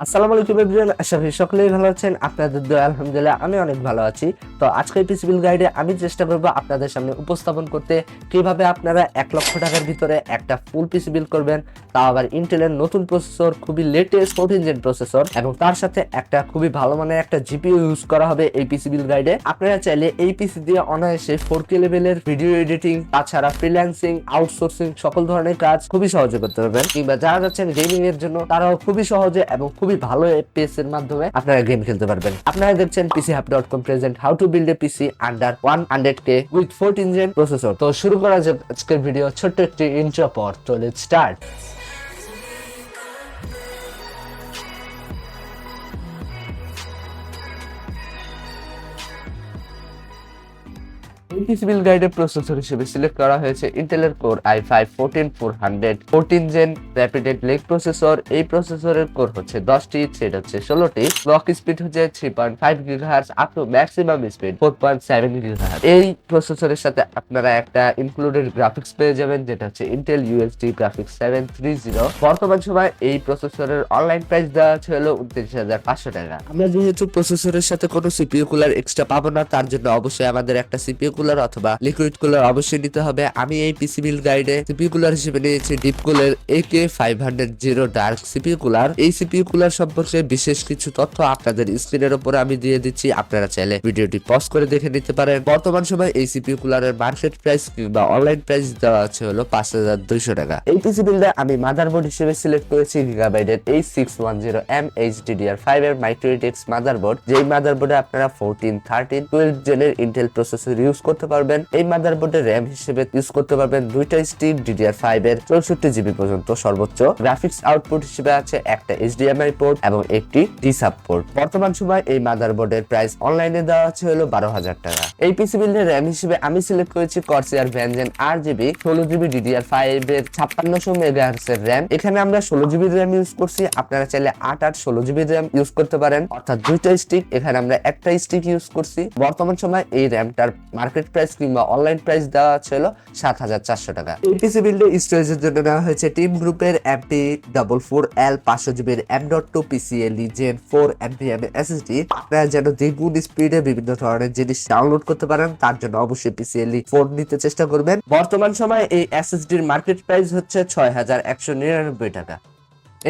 আসসালামু আলাইকুম এভরিওয়ান, আশা করি সকলেই ভালো আছেন। আপনাদের দোয়া আলহামদুলিল্লাহ আমি অনেক ভালো আছি। তো আজকের পিসি বিল গাইডে আমি চেষ্টা করব আপনাদের সামনে উপস্থাপন করতে কিভাবে আপনারা 1 লক্ষ টাকার ভিতরে একটা ফুল পিসি বিল করবেন, তাও আবার ইন্টেলের নতুন প্রসেসর, খুবই লেটেস্ট 14 জেন প্রসেসর এবং তার সাথে একটা খুবই ভালো মানের একটা জিপিইউ ইউজ করা হবে এই পিসি বিল গাইডে। আপনারা চাইলে এই পিসি দিয়ে অনায়াসে 4K লেভেলের ভিডিও এডিটিং, তাছাড়া ফ্রিল্যান্সিং, আউটসোর্সিং সকল ধরনের কাজ খুবই সহজে করতে পারবেন। কিংবা যারা যাচ্ছেন গেমিং এর জন্য তারাও খুবই সহজে এবং খুবই ভালো এফপিএস এর মাধ্যমে আপনারা গেম খেলতে পারবেন। আপনারা দেখছেন PCHub.com present how to build a PC under 100K with 14 gen processor. তো শুরু করা যাক আজকের ভিডিও ছোট্ট একটি ইন্ট্রো পর। তো লেটস স্টার্ট। এই পিসি বিল গাইডের প্রসেসর হিসেবে সিলেক্ট করা হয়েছে ইন্টেলের core i5 14400 14 gen Raptor Lake processor. এই প্রসেসরের কোর হচ্ছে 10টি, থ্রেড হচ্ছে 16টি, ক্লক স্পিড হচ্ছে 3.5 GHz up to maximum speed 4.7 GHz। এই প্রসেসরের সাথে আপনারা একটা ইনক্লুডেড গ্রাফিক্স পেয়ে যাবেন, যেটা হচ্ছে ইন্টেল UHD গ্রাফিক্স 730। বর্তমান সময় এই প্রসেসরের অনলাইন প্রাইস দেওয়া আছে হলো 29,500 টাকা। আমরা যেহেতু প্রসেসরের সাথে কোনো সিপিইউ কুলার এক্সট্রা পাবো না, তার জন্য অবশ্যই আমাদের একটা সিপিইউ কুলার অথবা লিকুইড কুলার অবশ্যই নিতে হবে। আমি এই পিসি বিল গাইডে সিপিইউ কুলার হিসেবে নিয়েছি ডিপ কুলের AK500 ডার্ক সিপিইউ কুলার। এই সিপিইউ কুলার সম্পর্কে বিশেষ কিছু তথ্য আপনাদের স্ক্রিনের উপরে আমি দিয়ে দিচ্ছি, আপনারা চাইলে ভিডিওটি পজ করে দেখে নিতে পারেন। বর্তমান সময় এই সিপিইউ কুলারের মার্কেট প্রাইস কিংবা অনলাইন প্রাইস দেওয়া আছে হলো 5200 টাকা। এই পিসি বিলডে আমি মাদারবোর্ড হিসেবে সিলেক্ট করেছি গিগাবাইটের H610M HDDR5 এর মাইক্রোএটিক্স মাদারবোর্ড। যেই মাদারবোর্ডে আপনারা 14, 13, 12 জেনের ইন্টেল প্রসেসর ইউজ করতে পারবেন। এই মাদারবোর্ডের র্যাম হিসেবে ইউজ করতে পারবেন 2টা স্টিক DDR5 এর 64GB পর্যন্ত সর্বোচ্চ। গ্রাফিক্স আউটপুট হিসেবে আছে একটা HDMI পোর্ট এবং একটি ডিসাব পোর্ট। বর্তমান সময় এই মাদারবোর্ডের প্রাইস অনলাইনে দেওয়া আছে হলো 12,000 টাকা। এই পিসি বিল্ডের র্যাম হিসেবে আমি সিলেক্ট করেছি Corsair Vengeance RGB 16GB DDR5 এর 5600 MHz এর র্যাম। এখানে আমরা 16GB র্যাম ইউজ করছি, আপনারা চাইলে 8 16GB র্যাম ইউজ করতে পারেন, অর্থাৎ 2টা স্টিক। এখানে আমরা একটা স্টিক ইউজ করছি। বর্তমান সময় এই র্যামটার মার্কেট প্রাইস কিংবা অনলাইন প্রাইস দেওয়া ছিল 7,400 টাকা। এই পিসি বিল্ডে স্টোরেজের জন্য নেওয়া হয়েছে টিম গ্রুপের MT44L 500GB M.2 PCIe Gen 4 NVMe SSD। আপনারা যেন দ্বিগুণ স্পিডে বিভিন্ন ধরনের জিনিস ডাউনলোড করতে পারেন, তার জন্য অবশ্যই PCIe 4 নিতে চেষ্টা করবেন। বর্তমান সময় এই SSDর মার্কেট প্রাইস হচ্ছে 6,199 টাকা।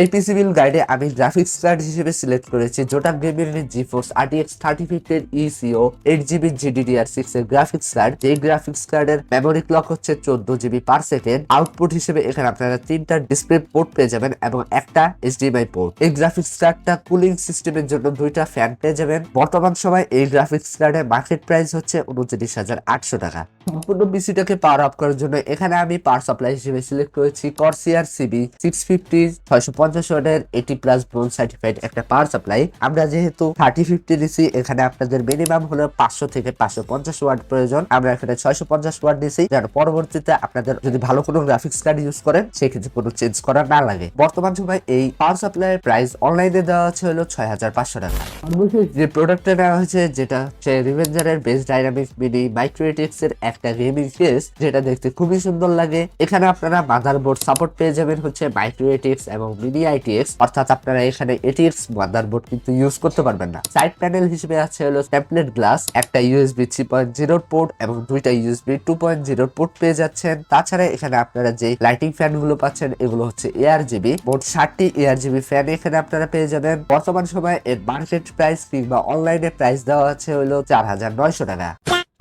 এই পিসি বিল গাইডে আমি গ্রাফিক্স কার্ড হিসেবে সিলেক্ট করেছি জোটাক গেমিং এর GeForce RTX 3050 এর ECO 8GB GDDR6 এর গ্রাফিক্স কার্ড। এই গ্রাফিক্স কার্ডের মেমোরি ক্লক হচ্ছে 14GB পার সেকেন্ড। আউটপুট হিসেবে এখানে আপনারা 3টা ডিসপ্লে পোর্ট পেয়ে যাবেন এবং একটা HDMI পোর্ট। এই গ্রাফিক্স কার্ডটা কুলিং সিস্টেমের জন্য 2টা ফ্যান পেয়ে যাবেন। বর্তমান সময় এই গ্রাফিক্স কার্ডের মার্কেট প্রাইস হচ্ছে 29,800 টাকা। সম্পূর্ণ পিসিটাকে পাওয়ার আপ করার জন্য এখানে আমি পাওয়ার সাপ্লাই হিসেবে সিলেক্ট করেছি Corsair CB650 650 ওয়াটের 80+ ব্রোঞ্জ সার্টিফাইড একটা পাওয়ার সাপ্লাই। আমরা যেহেতু 3050 নিছি, এখানে আপনাদের মিনিমাম হলো 500 থেকে 550 ওয়াট প্রয়োজন। আমরা এখানে 650 ওয়াট নিছি, যেন পরবর্তীতে আপনাদের যদি ভালো কোনো গ্রাফিক্স কার্ড ইউজ করেন সেক্ষেত্রে কোনো চেঞ্জ করা না লাগে। বর্তমান সময় এই পাওয়ার সাপ্লাইয়ের প্রাইস অনলাইনে দেওয়া আছে হলো 6,500 টাকা। সর্বশেষ যে প্রোডাক্টটা নেওয়া হয়েছে যেটা হচ্ছে রিভেঞ্জারের বেস ডাইনামিক্স মিনি মাইক্রোএটিক্স এর একটা গেমিং কেস, যেটা দেখতে খুবই সুন্দর লাগে। এখানে আপনারা মাদারবোর্ড সাপোর্ট পেয়ে যাবেন হচ্ছে মাইক্রোএটিক্স এবং মিনি ITX, অর্থাৎ আপনারা এখানে ATX মাদারবোর্ড কিন্তু ইউজ করতে পারবেন না। সাইড প্যানেল হিসেবে আছে হলো টেমপ্লেট গ্লাস, একটা USB 3.0 পোর্ট এবং 2টা USB 2.0 পোর্ট পেয়ে যাচ্ছেন। তাছাড়া এখানে আপনারা যে লাইটিং ফ্যান গুলো পাচ্ছেন এগুলো হচ্ছে ARGB, মোট 60টি ARGB ফ্যান এখানে আপনারা পেয়ে যাবেন। বর্তমান সময়ে এর মার্কেট প্রাইস কিংবা অনলাইনে প্রাইস দেওয়া আছে হলো 4,900 টাকা।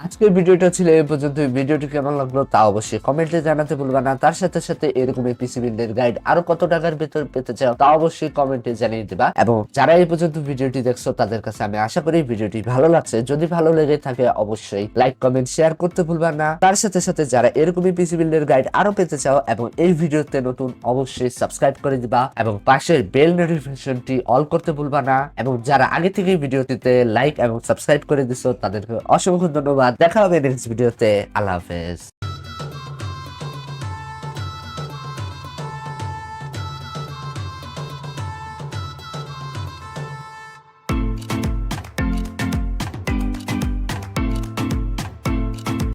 আজকের ভিডিওটা ছিল এই পর্যন্ত। ভিডিওটি কেমন লাগলো তা অবশ্যই কমেন্টে জানাতে ভুলবা না। তার সাথে সাথে এরকম পিসি বিল্ডের গাইড আরো কত টাকার ভেতর পেতে চাও তা অবশ্যই কমেন্টে জানিয়ে দিবা। এবং যারা এই পর্যন্ত ভিডিওটি দেখছো তাদের কাছে আমি আশা করি ভিডিওটি ভালো লাগছে। যদি ভালো লেগে থাকে অবশ্যই লাইক কমেন্ট শেয়ার করতে ভুলবা না। তার সাথে সাথে যারা এরকমই পিসি বিল্ডের গাইড আরো পেতে চাও এবং এই ভিডিওতে নতুন, অবশ্যই সাবস্ক্রাইব করে দিবা এবং পাশের বেল নোটিফিকেশনটি অল করতে ভুলবা না। এবং যারা আগে থেকে ভিডিওটিতে লাইক এবং সাবস্ক্রাইব করে দিছো তাদেরকে অসংখ্য ধন্যবাদ। দেখা হবে নেক্সট ভিডিওতে। আল্লাহ হাফেজ।